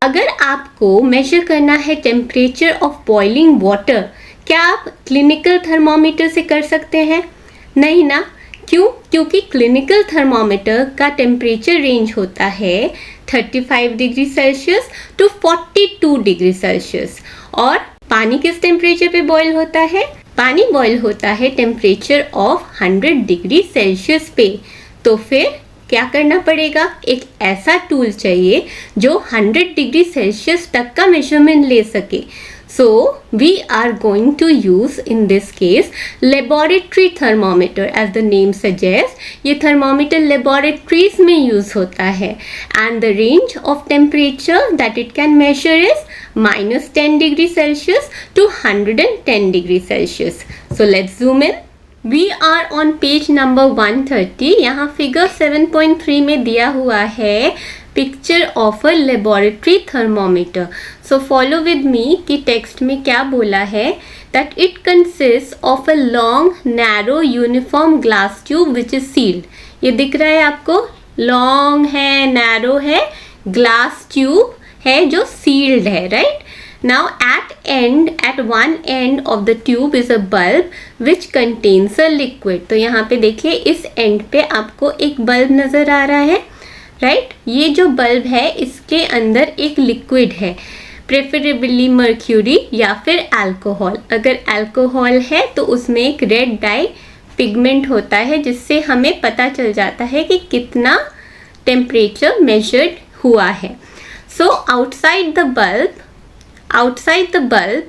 अगर आपको मेजर करना है टेम्परेचर ऑफ बॉइलिंग वाटर, क्या आप क्लिनिकल थर्मोमीटर से कर सकते हैं? नहीं ना। क्यों? क्योंकि क्लिनिकल थर्मोमीटर का टेम्परेचर रेंज होता है 35 degree Celsius to 42 degree Celsius. और पानी किस टेम्परेचर पे बॉईल होता है? पानी बॉईल होता है टेम्परेचर ऑफ 100 डिग्री सेल्सियस पे। तो फिर क्या करना पड़ेगा? एक ऐसा टूल चाहिए जो 100 डिग्री सेल्सियस तक का मेजरमेंट ले सके। So we are going to use in this case laboratory thermometer, as the name suggests. ये thermometer laboratories में use होता है, and the range of temperature that it can measure is -10 degree Celsius to 110 degree Celsius. So let's zoom in. We are on page number 130. यहाँ figure 7.3 में दिया हुआ है picture of a laboratory thermometer. So follow with me कि text में क्या बोला है, that it consist of a long narrow uniform glass tube which is sealed. ये दिख रहा है आपको? लॉन्ग है, नैरो है, ग्लास ट्यूब है जो सील्ड है, right? Now at one end of the tube is a bulb which contains a liquid. तो यहाँ पे देखिए इस एंड पे आपको एक बल्ब नज़र आ रहा है, राइट? ये जो बल्ब है इसके अंदर एक लिक्विड है, प्रेफरेबली मर्क्यूरी या फिर अल्कोहल। अगर अल्कोहल है तो उसमें एक रेड डाई पिगमेंट होता है जिससे हमें पता चल जाता है कि कितना टेम्परेचर मेजर्ड हुआ है। सो outside the bulb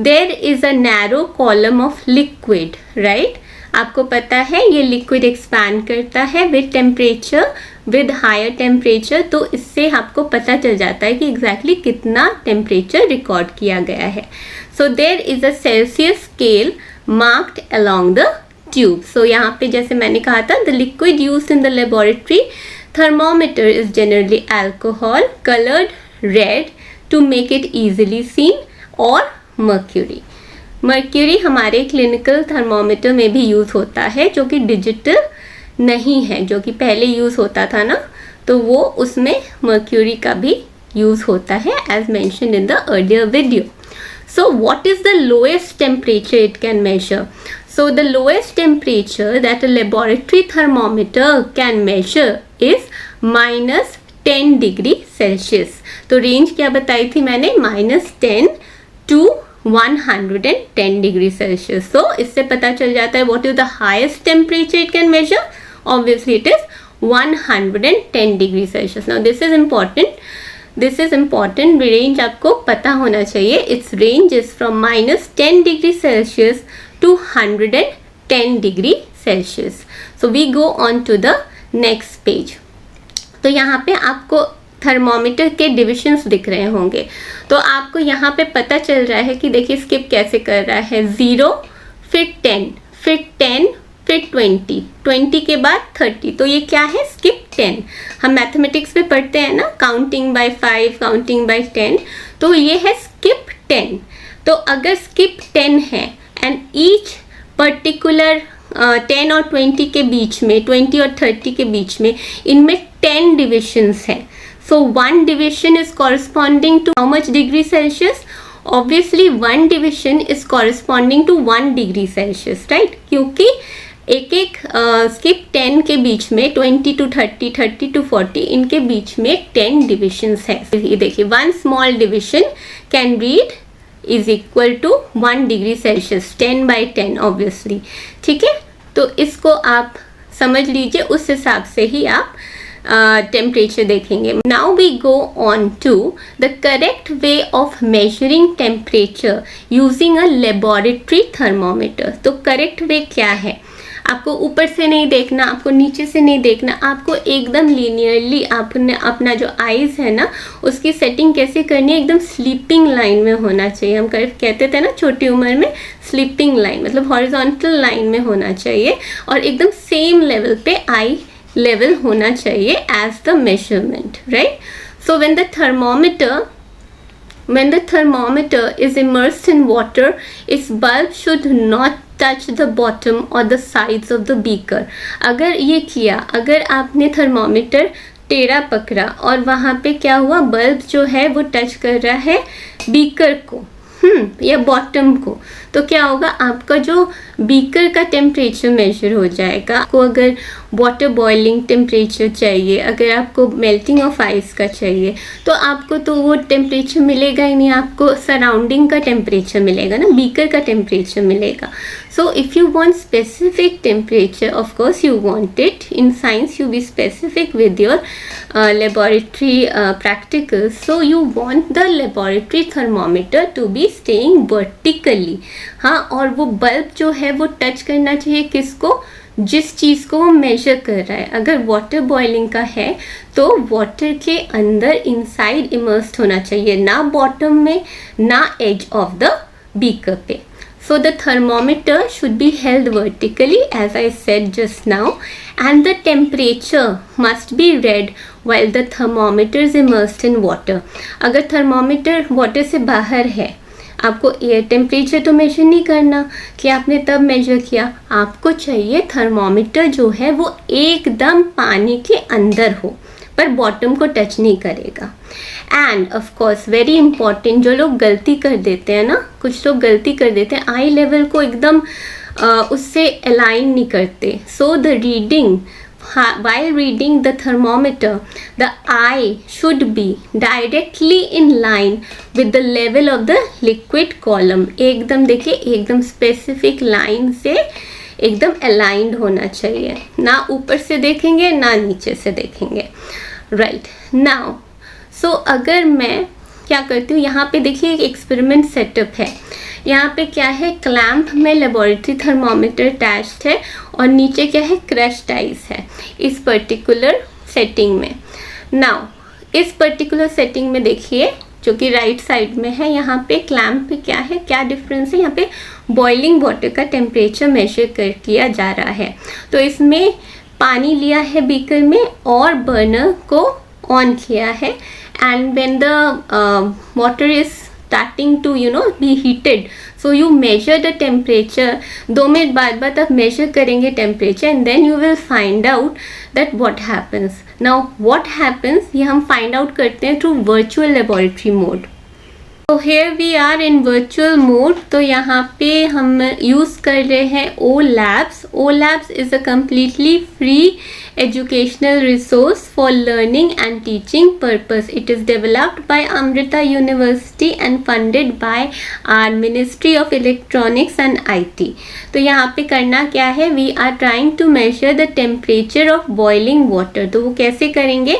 there is a narrow column of liquid, right? आपको पता है ये लिक्विड एक्सपैंड करता है with temperature, with higher temperature, तो इससे आपको पता चल जाता है कि एग्जैक्टली कितना टेम्परेचर रिकॉर्ड किया गया है। So there is a Celsius scale marked along the tube. So यहाँ पे जैसे मैंने कहा था, the liquid used in the laboratory thermometer is generally alcohol coloured red to make it easily seen, और मर्क्यूरी हमारे क्लिनिकल थर्मोमीटर में भी यूज़ होता है, जो कि डिजिटल नहीं है, जो कि पहले यूज़ होता था ना, तो वो उसमें मर्क्यूरी का भी यूज़ होता है as mentioned in the earlier video. So what is the lowest temperature it can measure? So the lowest temperature that a laboratory thermometer can measure is -10 degree Celsius. तो रेंज क्या बताई थी मैंने? -10 to 110 degree Celsius. तो इससे पता चल जाता है what is the highest temperature it can measure. Obviously it is 110 degree Celsius. Now this is important, range आपको पता होना चाहिए। It's range is from -10 degree Celsius to 110 degree Celsius. So we go on to the next page. तो यहाँ पे आपको thermometer के divisions दिख रहे होंगे, तो आपको यहाँ पे पता चल रहा है कि देखिए स्किप कैसे कर रहा है। 0, फिर 10, फिर 10, फिर 20 के बाद 30। तो ये क्या है? स्किप 10। हम मैथमेटिक्स में पढ़ते हैं ना, काउंटिंग बाय 5, काउंटिंग बाय 10, तो ये है स्किप 10। तो अगर स्किप 10 है एंड ईच पर्टिकुलर 10 और 20 के बीच में, 20 और 30 के बीच में इनमें 10 डिविजन्स हैं। So 1 division is corresponding to how much degree Celsius? Obviously 1 division is corresponding to 1 degree Celsius, right? क्योंकि एक स्किप 10 के बीच में 20 to 30, 30 to 40, इनके बीच में 10 डिविजन्स है। ये देखिए 1 small division can read is equal to 1 degree Celsius, 10 by 10 obviously, ठीक है? तो इसको आप समझ लीजिए, उस हिसाब से ही आप टेम्परेचर देखेंगे। Now we go on to the correct way of measuring temperature using a laboratory thermometer. तो करेक्ट वे क्या है? आपको ऊपर से नहीं देखना, आपको नीचे से नहीं देखना, आपको एकदम लीनियरली आपने अपना जो आईज है ना उसकी सेटिंग कैसे करनी है, एकदम स्लीपिंग लाइन में होना चाहिए। हम कहते थे ना छोटी उम्र में, स्लीपिंग लाइन मतलब हॉरिजॉन्टल लाइन में होना चाहिए, और एकदम सेम लेवल पे आई लेवल होना चाहिए as the measurement, right? So when the thermometer is immersed in water, its bulb should not touch the bottom or the sides of the beaker. अगर ये किया, अगर आपने थर्मोमीटर टेढ़ा पकड़ा और वहाँ पे क्या हुआ, बल्ब जो है वो टच कर रहा है बीकर को, या बॉटम को, तो क्या होगा, आपका जो बीकर का टेम्परेचर मेजर हो जाएगा। आपको अगर वाटर बॉइलिंग टेम्परेचर चाहिए, अगर आपको मेल्टिंग ऑफ आइस का चाहिए, तो आपको तो वो टेम्परेचर मिलेगा ही नहीं, आपको सराउंडिंग का टेम्परेचर मिलेगा ना, बीकर का टेम्परेचर मिलेगा। So if you want specific temperature, of course you want it. In science you be specific with your laboratory practicals. So you want the laboratory thermometer to be staying vertically. हाँ, और वो bulb जो है वो touch करना चाहिए किसको, जिस चीज़ को वो मेजर कर रहा है। अगर वाटर बॉइलिंग का है तो वाटर के अंदर इनसाइड इमर्स्ड होना चाहिए, ना बॉटम में ना एज ऑफ द बीकर पे। So the thermometer should be held vertically as I said just now, and the temperature must be read while the thermometer is immersed in water. अगर thermometer water से बाहर है, आपको air temperature तो major नहीं करना कि आपने तब मेजर किया, आपको चाहिए थर्मोमीटर जो है वो एकदम पानी के अंदर हो पर बॉटम को टच नहीं करेगा। End of course very important, जो लोग गलती कर देते हैं ना, कुछ लोग गलती कर देते हैं, आई लेवल को एकदम उससे अलाइन नहीं करते। So the reading, while reading the thermometer, the eye should be directly in line with the level of the liquid column. एकदम देखिए, एकदम स्पेसिफिक लाइन से एकदम अलाइंड होना चाहिए, ना ऊपर से देखेंगे ना नीचे से देखेंगे। राइट नाउ, सो अगर मैं क्या करती हूँ, यहाँ पे देखिए एक एक्सपेरिमेंट सेटअप है। यहाँ पे क्या है, क्लैंप में लेबोरेटरी थर्मोमीटर अटैच्ड है और नीचे क्या है, क्रश्ड आइस है इस पर्टिकुलर सेटिंग में। नाउ इस पर्टिकुलर सेटिंग में देखिए, जो कि राइट साइड में है, यहाँ पे क्लैंप पे क्या है, क्या डिफरेंस है, यहाँ पे बॉइलिंग वाटर का टेम्परेचर मेजर किया जा रहा है। तो इसमें पानी लिया है बीकर में और बर्नर को ऑन किया है, and when the water is starting to be heated, so you measure the temperature. 2 minute बाद आप मेजर करेंगे temperature, and then you will find out that what happens. Now what happens ये हम find out करते हैं through virtual laboratory mode. तो here we are in virtual mode. तो यहाँ पे हम यूज़ कर रहे हैं O labs. O labs is a completely free educational resource for learning and teaching purpose. It is developed by Amrita University and funded by our Ministry of Electronics and IT. तो यहाँ पे करना क्या है, we are trying to measure the temperature of boiling water. तो वो कैसे करेंगे,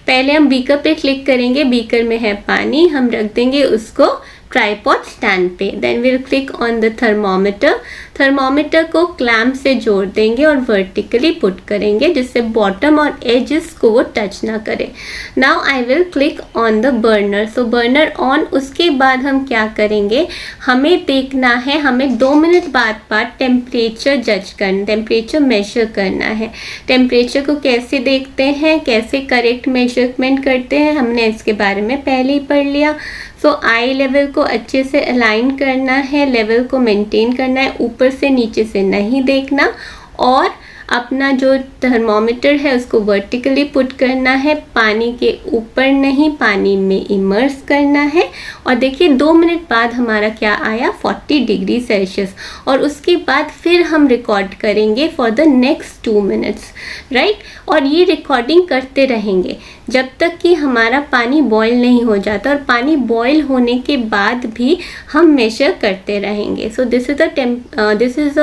पहले हम बीकर पे क्लिक करेंगे, बीकर में है पानी, हम रख देंगे उसको ट्राइपॉड स्टैंड पे, then will click on the thermometer. Thermometer को क्लैंप से जोड़ देंगे और वर्टिकली पुट करेंगे जिससे बॉटम और एजेस को वो टच ना करे। Now I will click on the burner. So burner on, उसके बाद हम क्या करेंगे, हमें देखना है, हमें 2 मिनट बाद टेम्परेचर जज करना, टेम्परेचर मेजर करना है। टेम्परेचर को कैसे देखते हैं, कैसे करेक्ट मेजरमेंट करते हैं, हमने इसके बारे में पहले ही पढ़ लिया। सो आई लेवल को अच्छे से अलाइन करना है, लेवल को मेंटेन करना है, ऊपर से नीचे से नहीं देखना, और अपना जो थर्मोमीटर है उसको वर्टिकली पुट करना है, पानी के ऊपर नहीं, पानी में इमर्स करना है। और देखिए 2 मिनट बाद हमारा क्या आया, 40 डिग्री सेल्सियस। और उसके बाद फिर हम रिकॉर्ड करेंगे for the next 2 minutes, right. और ये रिकॉर्डिंग करते रहेंगे जब तक कि हमारा पानी बॉयल नहीं हो जाता, और पानी बॉयल होने के बाद भी हम मेजर करते रहेंगे। So this is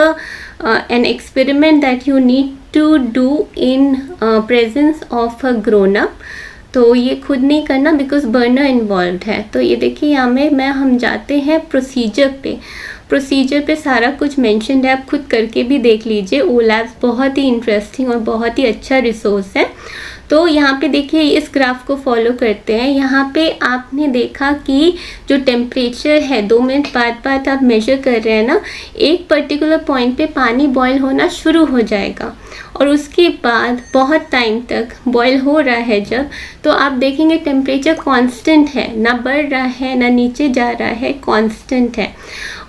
an experiment that you need to do in presence of a grown up. तो ये खुद नहीं करना बिकॉज बर्नर इन्वॉल्व है। तो ये देखिए यहाँ में हम जाते हैं प्रोसीजर पे। प्रोसीजर पे सारा कुछ मेंशन है, आप खुद करके भी देख लीजिए। ओ लैब्स बहुत ही इंटरेस्टिंग और बहुत ही अच्छा रिसोर्स है। तो यहाँ पे देखिए इस ग्राफ को फॉलो करते हैं। यहाँ पे आपने देखा कि जो टेम्परेचर है 2 मिनट बाद आप मेजर कर रहे हैं ना, एक पर्टिकुलर पॉइंट पे पानी बॉयल होना शुरू हो जाएगा और उसके बाद बहुत टाइम तक बॉयल हो रहा है जब, तो आप देखेंगे टेम्परेचर कांस्टेंट है, ना बढ़ रहा है ना नीचे जा रहा है, कांस्टेंट है।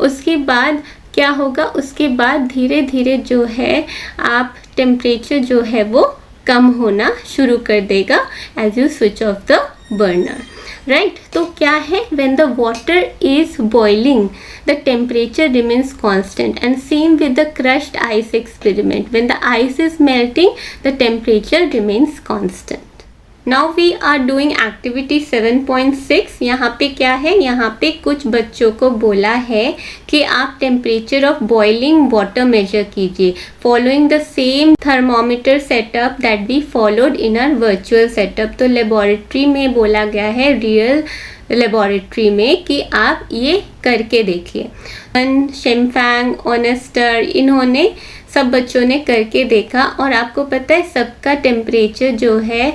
उसके बाद क्या होगा, उसके बाद धीरे धीरे जो है आप टेम्परेचर जो है वो कम होना शुरू कर देगा as you switch off the burner, right. तो क्या है, when the water is boiling the temperature remains constant, and same with the crushed ice experiment. When the ice is melting, the temperature remains constant. Now we are doing activity 7.6. यहाँ पे क्या है, यहाँ पे कुछ बच्चों को बोला है कि आप temperature of boiling water measure कीजिए following the same thermometer setup that we followed in our virtual setup. तो लेबोरेटरी में बोला गया है, रियल लेबोरेटरी में, कि आप ये करके देखिए। शेमफैंग, ऑनेस्टर, इन्होंने सब बच्चों ने करके देखा और आपको पता है सबका टेम्परेचर जो है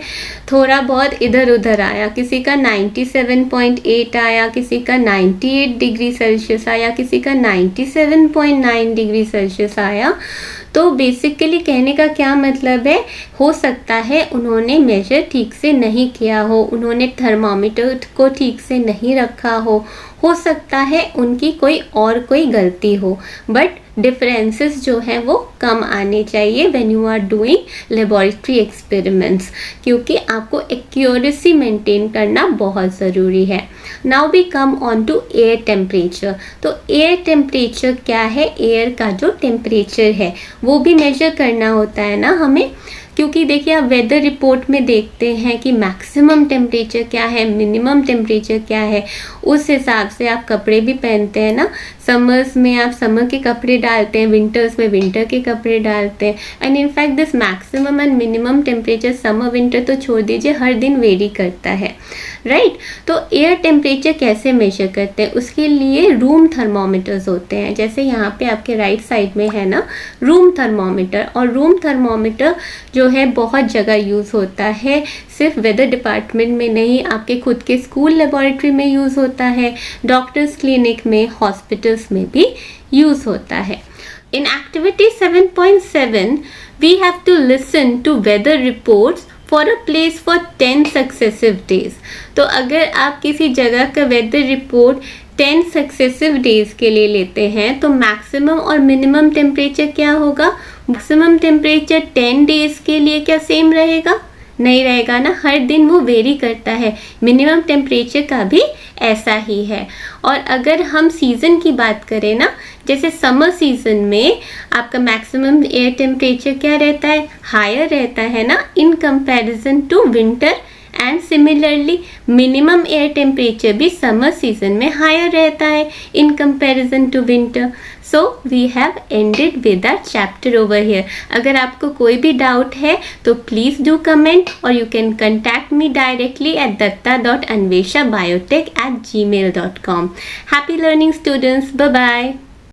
थोड़ा बहुत इधर उधर आया। किसी का 97.8 आया, किसी का 98 डिग्री सेल्सियस आया, किसी का 97.9 डिग्री सेल्सियस आया। तो बेसिकली कहने का क्या मतलब है, हो सकता है उन्होंने मेजर ठीक से नहीं किया हो, उन्होंने थर्मामीटर को ठीक से नहीं रखा हो सकता है उनकी कोई गलती हो, बट डिफरेंसेस जो हैं वो कम आने चाहिए when you are doing laboratory experiments, क्योंकि आपको एक्यूरेसी मेंटेन करना बहुत ज़रूरी है। Now we come on to air temperature. तो एयर टेम्परेचर क्या है, एयर का जो टेम्परेचर है वो भी मेजर करना होता है ना हमें, क्योंकि देखिए आप वेदर रिपोर्ट में देखते हैं कि मैक्सिमम टेम्परेचर क्या है, मिनिमम टेम्परेचर क्या है, उस हिसाब से आप कपड़े भी पहनते हैं ना। समर्स में आप समर के कपड़े डालते हैं, विंटर्स में विंटर के कपड़े डालते हैं। And in fact this maximum and minimum temperature summer winter तो छोड़ दीजिए, हर दिन वेरी करता है, राइट। तो एयर टेम्परेचर कैसे मेजर करते हैं, उसके लिए रूम थर्मोमीटर्स होते हैं। जैसे यहाँ पे आपके राइट साइड में है ना रूम थर्मोमीटर, और रूम थर्मोमीटर जो है बहुत जगह यूज़ होता है, सिर्फ वेदर डिपार्टमेंट में नहीं, आपके खुद के स्कूल लेबोरेटरी में यूज़ होता है, डॉक्टर्स क्लिनिक में, हॉस्पिटल्स में भी यूज़ होता है। In activity 7.7 we have to listen to weather reports for a place for 10 successive days. तो अगर आप किसी जगह का वेदर रिपोर्ट 10 सक्सेसिव डेज के लिए लेते हैं तो मैक्सिमम और मिनिमम टेम्परेचर क्या होगा, मैक्सिमम टेम्परेचर 10 डेज के लिए क्या सेम रहेगा, नहीं रहेगा ना, हर दिन वो वेरी करता है। मिनिमम टेम्परेचर का भी ऐसा ही है। और अगर हम सीज़न की बात करें ना, जैसे समर सीज़न में आपका मैक्सिमम एयर टेम्परेचर क्या रहता है, हायर रहता है ना in comparison to winter, and similarly minimum air temperature भी समर सीजन में हायर रहता है in comparison to winter. So we have ended with that chapter over here. अगर आपको कोई भी डाउट है तो प्लीज़ डू कमेंट, और you can contact me directly at datta.anveshabiotech@gmail.com. Happy learning students. Bye bye.